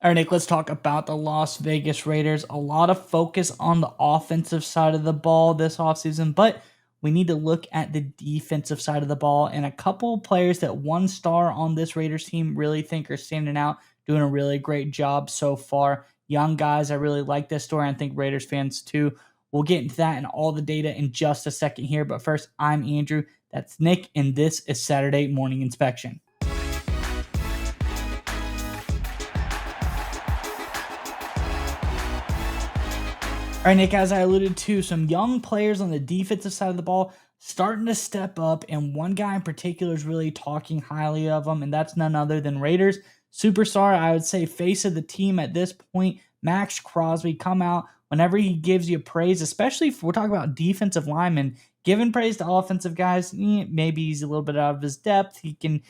All right, Nick, let's talk about the Las Vegas Raiders. A lot of focus on the offensive side of the ball this offseason, but we need to look at the defensive side of the ball. And a couple players that one star on this Raiders team really think are standing out, doing a really great job so far. Young guys, I really like this story. I think Raiders fans too. We'll get into that and all the data in just a second here. But first, I'm Andrew. That's Nick, and this is Saturday Morning Inspection. All right, Nick, as I alluded to, some young players on the defensive side of the ball starting to step up, and one guy in particular is really talking highly of them, and that's none other than Raiders superstar, I would say face of the team at this point, Maxx Crosby. Come out whenever he gives you praise, especially if we're talking about defensive linemen, giving praise to offensive guys, maybe he's a little bit out of his depth. He can,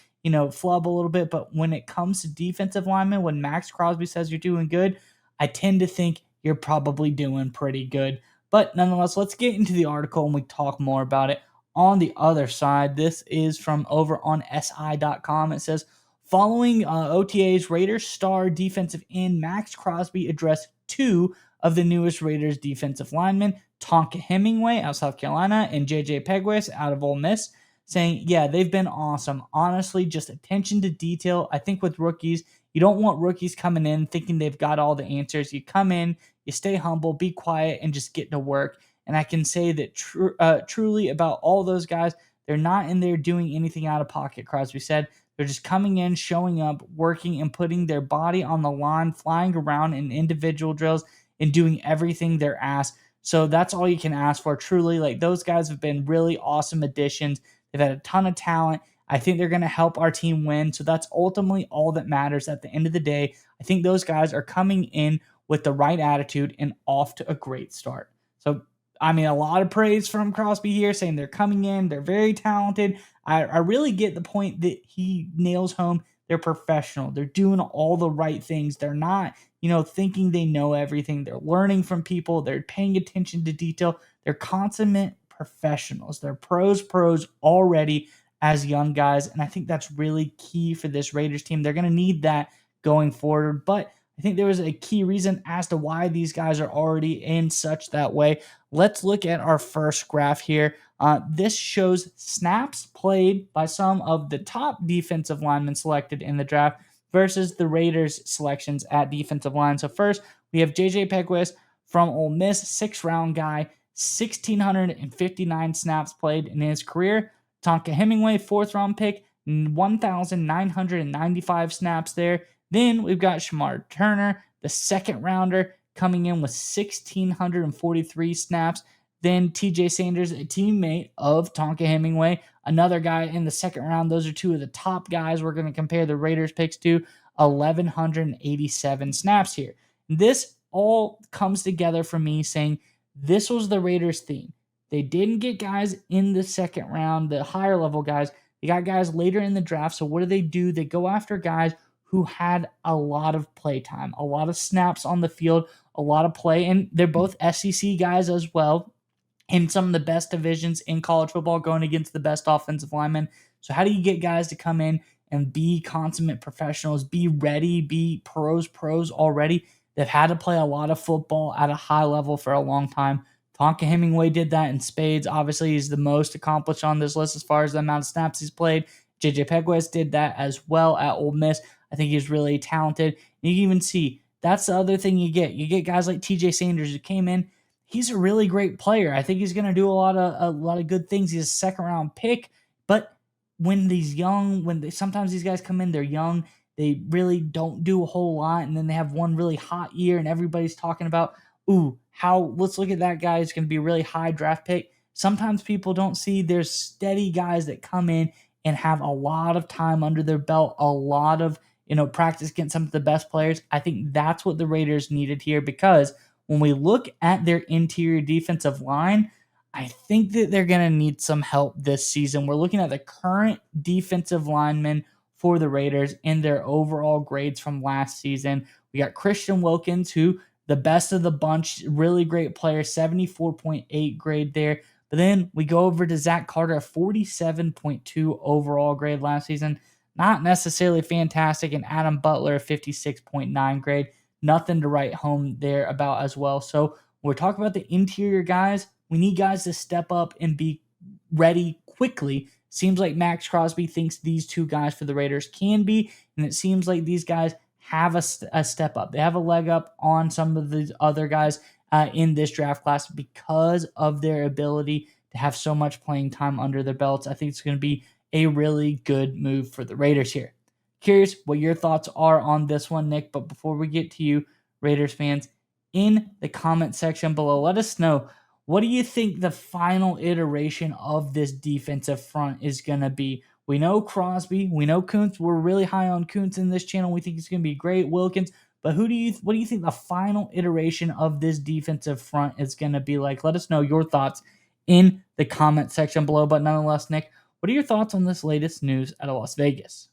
flub a little bit, but when it comes to defensive linemen, when Maxx Crosby says you're doing good, I tend to think you're probably doing pretty good. But nonetheless, let's get into the article and we talk more about it. On the other side, this is from over on SI.com. It says, following OTAs, Raiders star defensive end Maxx Crosby addressed two of the newest Raiders defensive linemen, Tonka Hemingway out of South Carolina and JJ Pegues out of Ole Miss, saying, yeah, they've been awesome. Honestly, just attention to detail. I think with rookies, you don't want rookies coming in thinking they've got all the answers. You come in, you stay humble, be quiet, and just get to work. And I can say that truly about all those guys, they're not in there doing anything out of pocket, Crosby said. They're just coming in, showing up, working, and putting their body on the line, flying around in individual drills, and doing everything they're asked. So that's all you can ask for, truly. Like, those guys have been really awesome additions. They've had a ton of talent. I think they're going to help our team win. So that's ultimately all that matters at the end of the day. I think those guys are coming in with the right attitude and off to a great start. So, I mean, a lot of praise from Crosby here, saying they're coming in, they're very talented. I really get the point that he nails home. They're professional. They're doing all the right things. They're not, thinking they know everything. They're learning from people. They're paying attention to detail. They're consummate professionals. They're pros already as young guys. And I think that's really key for this Raiders team. They're going to need that going forward. But I think there was a key reason as to why these guys are already in such that way. Let's look at our first graph here. This shows snaps played by some of the top defensive linemen selected in the draft versus the Raiders selections at defensive line. So first, we have JJ Pegues from Ole Miss, 6th-round guy, 1,659 snaps played in his career. Tonka Hemingway, 4th-round pick, 1,995 snaps there. Then we've got Shamar Turner, the 2nd-rounder, coming in with 1,643 snaps. Then TJ Sanders, a teammate of Tonka Hemingway, another guy in the 2nd round. Those are two of the top guys we're going to compare the Raiders picks to, 1,187 snaps here. This all comes together for me saying this was the Raiders' theme. They didn't get guys in the 2nd round, the higher level guys. They got guys later in the draft. So what do? They go after guys who had a lot of play time, a lot of snaps on the field, a lot of play. And they're both SEC guys as well in some of the best divisions in college football, going against the best offensive linemen. So how do you get guys to come in and be consummate professionals, be ready, be pros already? They've had to play a lot of football at a high level for a long time. Tonka Hemingway did that in spades. Obviously, he's the most accomplished on this list as far as the amount of snaps he's played. JJ Pegues did that as well at Ole Miss. I think he's really talented. You can even see that's the other thing you get. You get guys like TJ Sanders who came in. He's a really great player. I think he's going to do a lot of good things. He's a 2nd-round pick, but when sometimes these guys come in, they're young. They really don't do a whole lot, and then they have one really hot year, and everybody's talking about, let's look at that guy. It's going to be a really high draft pick. Sometimes people don't see there's steady guys that come in and have a lot of time under their belt, a lot of practice against some of the best players. I think that's what the Raiders needed here, because when we look at their interior defensive line, I think that they're going to need some help this season. We're looking at the current defensive linemen for the Raiders in their overall grades from last season. We got Christian Wilkins, who the best of the bunch, really great player, 74.8 grade there. But then we go over to Zach Carter, a 47.2 overall grade last season. not necessarily fantastic. And Adam Butler, 56.9 grade. Nothing to write home there about as well. So we're talking about the interior guys. We need guys to step up and be ready quickly. Seems like Maxx Crosby thinks these two guys for the Raiders can be, and it seems like these guys have a step up. They have a leg up on some of the other guys in this draft class because of their ability to have so much playing time under their belts. I think it's going to be a really good move for the Raiders here. Curious what your thoughts are on this one, Nick. But before we get to you, Raiders fans, in the comment section below, let us know, what do you think the final iteration of this defensive front is going to be? We know Crosby, we know Kuntz. We're really high on Kuntz in this channel. We think he's going to be great. Wilkins, but what do you think the final iteration of this defensive front is going to be like? Let us know your thoughts in the comment section below. But nonetheless, Nick, what are your thoughts on this latest news out of Las Vegas?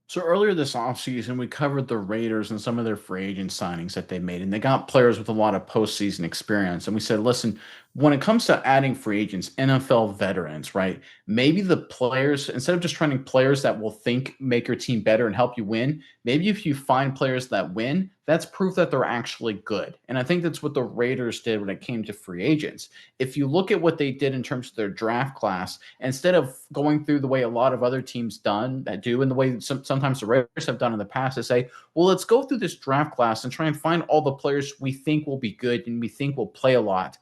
So earlier this offseason, we covered the Raiders and some of their free agent signings that they made, and they got players with a lot of postseason experience. And we said, listen, when it comes to adding free agents, NFL veterans, right? Maybe the players, instead of just trying players that will make your team better and help you win, maybe if you find players that win, that's proof that they're actually good. And I think that's what the Raiders did when it came to free agents. If you look at what they did in terms of their draft class, instead of going through the way a lot of other teams do, and the way sometimes the Raiders have done in the past, to say, well, let's go through this draft class and try and find all the players we think will be good and we think will play a lot.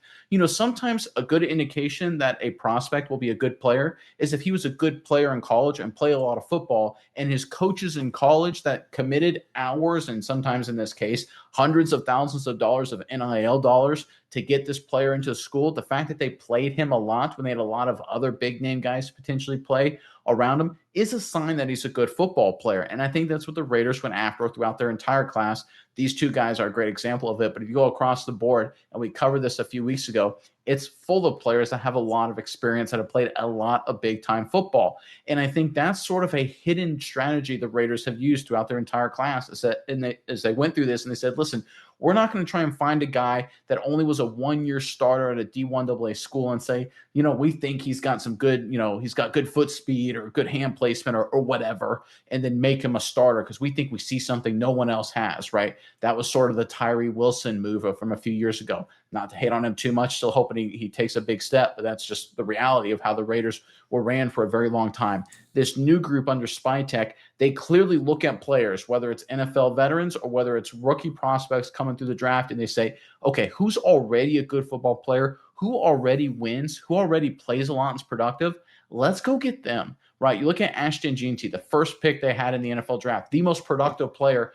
Sometimes a good indication that a prospect will be a good player is if he was a good player in college and play a lot of football, and his coaches in college that committed hours, and sometimes in this case, hundreds of thousands of dollars of NIL dollars to get this player into school, the fact that they played him a lot when they had a lot of other big name guys potentially play around him is a sign that he's a good football player. And I think that's what the Raiders went after throughout their entire class. These two guys are a great example of it. But if you go across the board, and we covered this a few weeks ago, it's full of players that have a lot of experience, that have played a lot of big time football. And I think that's sort of a hidden strategy the Raiders have used throughout their entire class, as they went through this and they said, listen, we're not going to try and find a guy that only was a 1-year starter at a D1 AA school and say, we think he's got some good, he's got good foot speed or good hand placement or whatever, and then make him a starter because we think we see something no one else has, right? That was sort of the Tyree Wilson move from a few years ago. Not to hate on him too much, still hoping he takes a big step, but that's just the reality of how the Raiders were ran for a very long time. This new group under Spytek, they clearly look at players, whether it's NFL veterans or whether it's rookie prospects coming through the draft, and they say, okay, who's already a good football player? Who already wins? Who already plays a lot and is productive? Let's go get them, right? You look at Ashton Jeanty, the first pick they had in the NFL draft, the most productive player,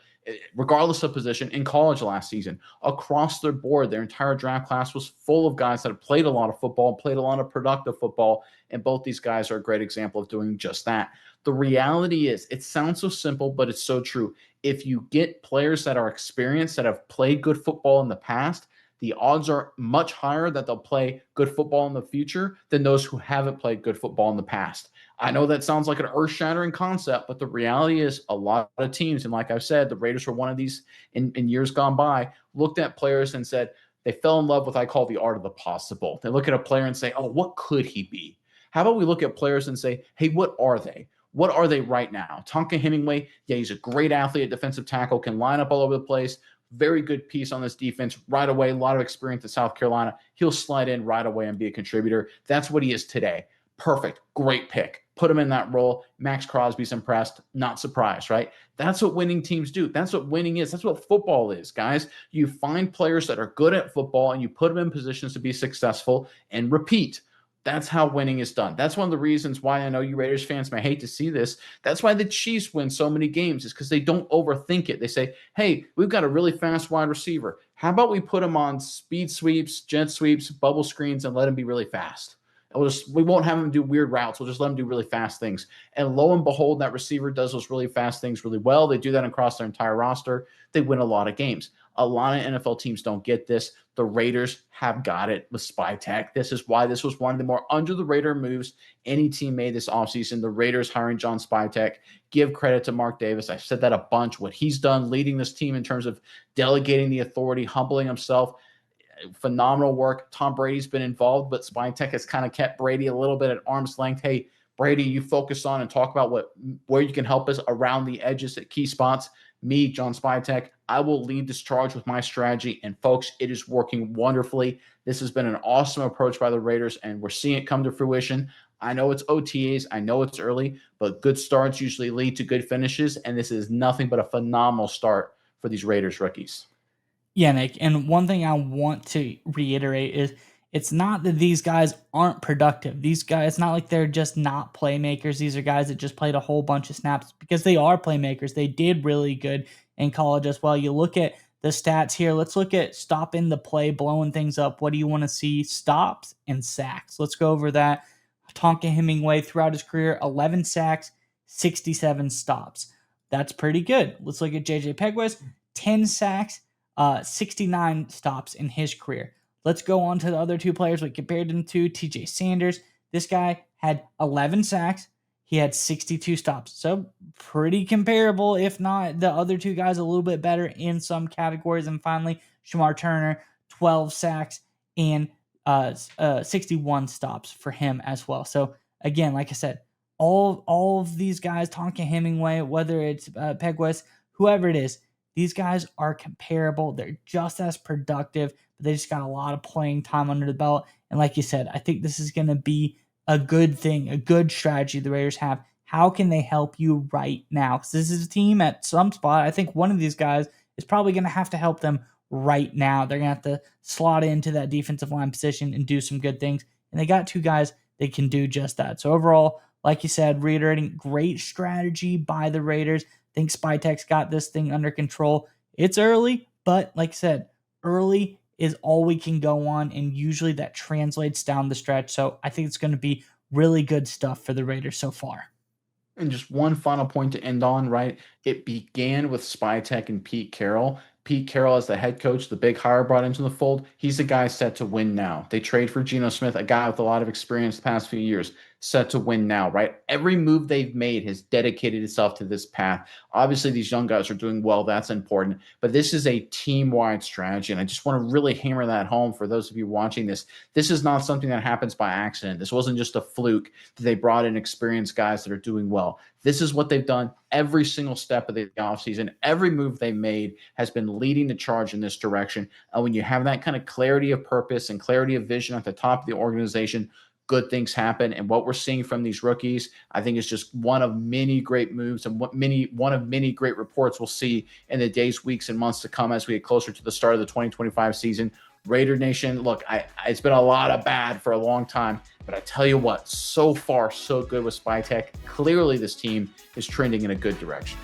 regardless of position, in college last season. Across their board, their entire draft class was full of guys that have played a lot of football, played a lot of productive football, and both these guys are a great example of doing just that. The reality is, it sounds so simple, but it's so true. If you get players that are experienced, that have played good football in the past, the odds are much higher that they'll play good football in the future than those who haven't played good football in the past. I know that sounds like an earth-shattering concept, but the reality is a lot of teams, and like I've said, the Raiders were one of these in years gone by, looked at players and said they fell in love with what I call the art of the possible. They look at a player and say, oh, what could he be? How about we look at players and say, hey, what are they? What are they right now? Tonka Hemingway, yeah, he's a great athlete at defensive tackle, can line up all over the place. Very good piece on this defense right away. A lot of experience at South Carolina. He'll slide in right away and be a contributor. That's what he is today. Perfect. Great pick. Put him in that role. Maxx Crosby's impressed. Not surprised, right? That's what winning teams do. That's what winning is. That's what football is, guys. You find players that are good at football and you put them in positions to be successful and repeat. That's how winning is done. That's one of the reasons why I know you Raiders fans may hate to see this. That's why the Chiefs win so many games, is because they don't overthink it. They say, hey, we've got a really fast wide receiver. How about we put him on speed sweeps, jet sweeps, bubble screens, and let him be really fast? We won't have him do weird routes. We'll just let him do really fast things. And lo and behold, that receiver does those really fast things really well. They do that across their entire roster. They win a lot of games. A lot of NFL teams don't get this. The Raiders have got it with Spytek. This is why this was one of the more under-the-radar moves any team made this offseason. The Raiders hiring John Spytek. Give credit to Mark Davis. I've said that a bunch. What he's done leading this team in terms of delegating the authority, humbling himself, phenomenal work. Tom Brady's been involved, but Spytek has kind of kept Brady a little bit at arm's length. Hey, Brady, you focus on and talk about where you can help us around the edges at key spots. Me, John Spytek, I will lead this charge with my strategy. And folks, it is working wonderfully. This has been an awesome approach by the Raiders, and we're seeing it come to fruition. I know it's OTAs, I know it's early, but good starts usually lead to good finishes. And this is nothing but a phenomenal start for these Raiders rookies. Yeah, Nick. And one thing I want to reiterate is it's not that these guys aren't productive. These guys, it's not like they're just not playmakers. These are guys that just played a whole bunch of snaps because they are playmakers. They did really good in college as well. You look at the stats here. Let's look at stopping the play, blowing things up. What do you want to see? Stops and sacks. Let's go over that. Tonka Hemingway throughout his career, 11 sacks, 67 stops. That's pretty good. Let's look at JJ Pegues, 10 sacks, 69 stops in his career. Let's go on to the other two players we compared him to. TJ Sanders. This guy had 11 sacks. He had 62 stops. So pretty comparable, if not the other two guys a little bit better in some categories. And finally, Shamar Turner, 12 sacks and 61 stops for him as well. So again, like I said, all of these guys, Tonka Hemingway, whether it's Pegues, whoever it is, these guys are comparable. They're just as productive, but they just got a lot of playing time under the belt. And like you said, I think this is going to be a good thing, a good strategy the Raiders have. How can they help you right now? Because this is a team at some spot. I think one of these guys is probably going to have to help them right now. They're going to have to slot into that defensive line position and do some good things. And they got two guys that can do just that. So overall, like you said, reiterating, great strategy by the Raiders. I think Spytek's got this thing under control. It's early, but like I said, early is all we can go on, and usually that translates down the stretch. So I think it's going to be really good stuff for the Raiders so far. And just one final point to end on, right? It began with Spytek and Pete Carroll. Pete Carroll, as the head coach, the big hire brought into the fold, he's the guy set to win now. They trade for Geno Smith, a guy with a lot of experience the past few years, set to win now, right? Every move they've made has dedicated itself to this path. Obviously, these young guys are doing well. That's important. But this is a team-wide strategy, and I just want to really hammer that home for those of you watching this. This is not something that happens by accident. This wasn't just a fluke that they brought in experienced guys that are doing well. This is what they've done every single step of the offseason. Every move they made has been leading the charge in this direction. And when you have that kind of clarity of purpose and clarity of vision at the top of the organization, good things happen. And what we're seeing from these rookies, I think, is just one of many great moves and one of many great reports we'll see in the days, weeks, and months to come as we get closer to the start of the 2025 season. Raider Nation, look, it's been a lot of bad for a long time, but I tell you what, so far, so good with Spytek. Clearly, this team is trending in a good direction.